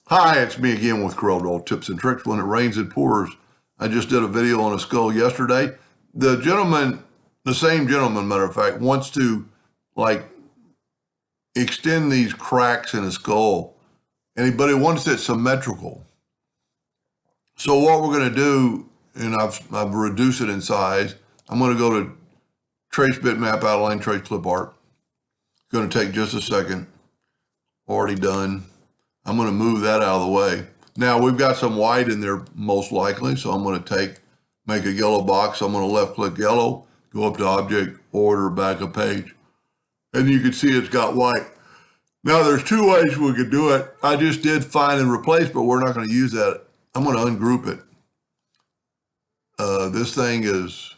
Hi, it's me again with CorelDraw tips and tricks when it rains it pours. I just did a video on a skull yesterday. The same gentleman, matter of fact, wants to like extend these cracks in a skull, but he wants it symmetrical. So what we're going to do, and I've reduced it in size. I'm going to go to Trace Bitmap Outline Trace Clip Art. It's going to take just a second. Already done. I'm going to move that out of the way. Now we've got some white in there most likely, so I'm going to make a yellow box. I'm going to left click yellow, go up to object, order, back a page. And you can see it's got white. Now there's two ways we could do it. I just did find and replace, but we're not going to use that. I'm going to ungroup it. This thing is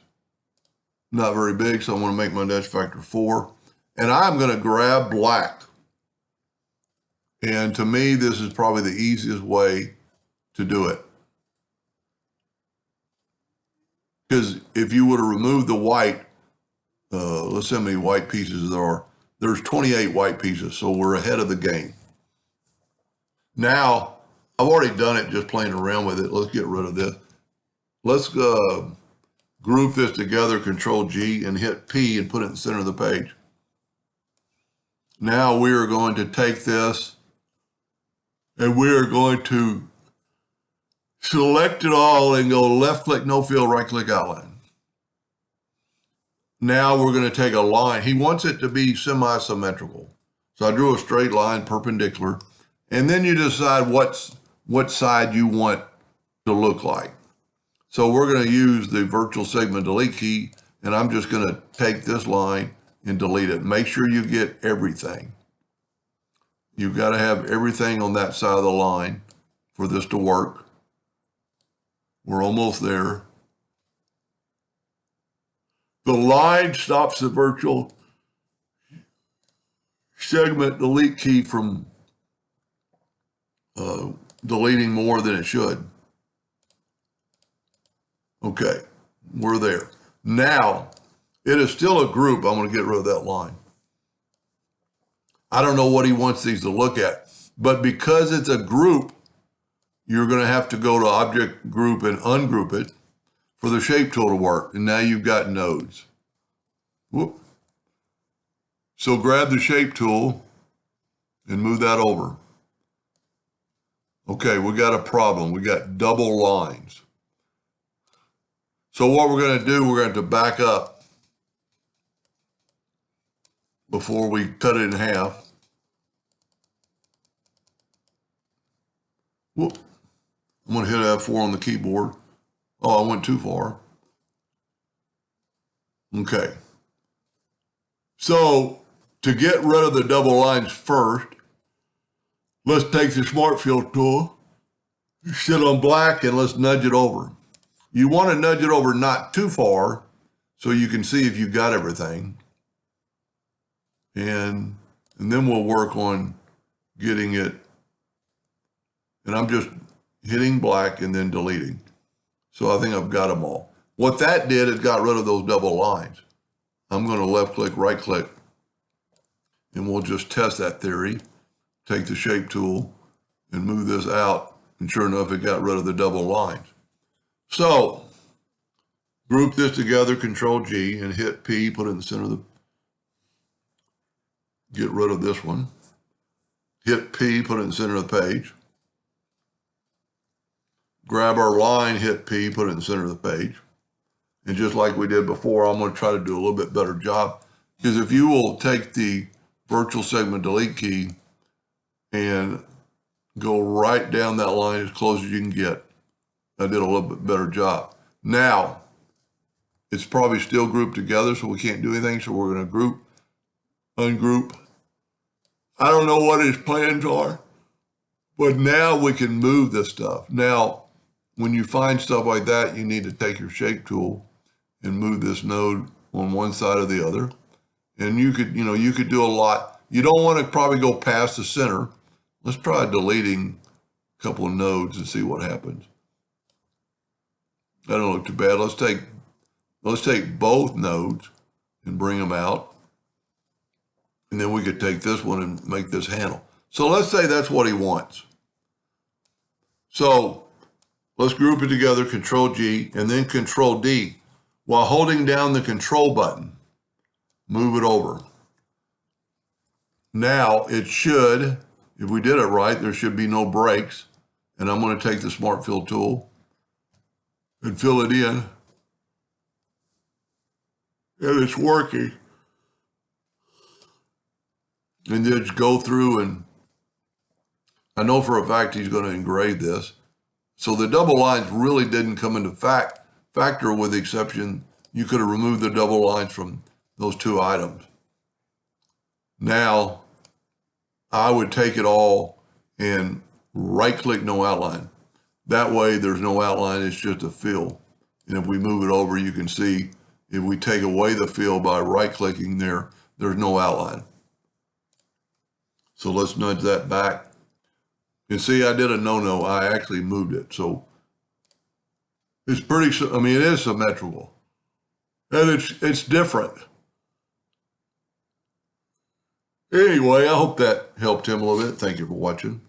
not very big, so I'm going to make my nudge factor 4. And I'm going to grab black. And to me, this is probably the easiest way to do it. Because if you would have removed the white, let's see how many white pieces there are. There's 28 white pieces, so we're ahead of the game. Now, I've already done it just playing around with it. Let's get rid of this. Let's group this together, Control G, and hit P and put it in the center of the page. Now we are going to take this and we are going to select it all and go left click, no fill, right click outline. Now we're going to take a line. He wants it to be semi-symmetrical. So I drew a straight line perpendicular, and then you decide what side you want to look like. So we're going to use the virtual segment delete key, and I'm just going to take this line and delete it. Make sure you get everything. You've got to have everything on that side of the line for this to work. We're almost there. The line stops the virtual segment delete key from deleting more than it should. Okay, we're there. Now, it is still a group. I'm going to get rid of that line. I don't know what he wants these to look at, but because it's a group, you're going to have to go to Object Group and ungroup it for the shape tool to work. And now you've got nodes. Whoop. So grab the shape tool and move that over. Okay, we got a problem. We got double lines. So what we're going to do, we're going to back up before we cut it in half. Whoop. I'm going to hit F4 on the keyboard. Oh, I went too far. Okay. So to get rid of the double lines first, let's take the Smart Fill tool, sit on black, and let's nudge it over. You want to nudge it over not too far so you can see if you got everything. And then we'll work on getting it. And I'm just hitting black and then deleting. So I think I've got them all. What that did is got rid of those double lines. I'm going to left click, right click, and we'll just test that theory. Take the shape tool and move this out. And sure enough, it got rid of the double lines. So group this together, Control G, and hit P, put it in the center of the, get rid of this one. Hit P, put it in the center of the page. Grab our line, hit P, put it in the center of the page. And just like we did before, I'm going to try to do a little bit better job. Because if you will take the virtual segment delete key and go right down that line as close as you can get, I did a little bit better job. Now, it's probably still grouped together, so we can't do anything. So we're going to group, ungroup. I don't know what his plans are, but now we can move this stuff. Now, when you find stuff like that, you need to take your shape tool and move this node on one side or the other. And you could do a lot. You don't want to probably go past the center. Let's try deleting a couple of nodes and see what happens. That don't look too bad. Let's take both nodes and bring them out. And then we could take this one and make this handle. So let's say that's what he wants. So let's group it together, Control G, and then Control D. While holding down the Control button, move it over. Now it should, if we did it right, there should be no breaks. And I'm going to take the Smart Fill tool and fill it in. And it's working. And then just go through, and I know for a fact he's going to engrave this. So the double lines really didn't come into factor, with the exception you could have removed the double lines from those two items. Now I would take it all and right-click no outline. That way there's no outline, it's just a fill. And if we move it over, you can see if we take away the fill by right-clicking there, there's no outline. So let's nudge that back. And see, I did a no-no. I actually moved it. So it's pretty, I mean, it is symmetrical. And it's different. Anyway, I hope that helped him a little bit. Thank you for watching.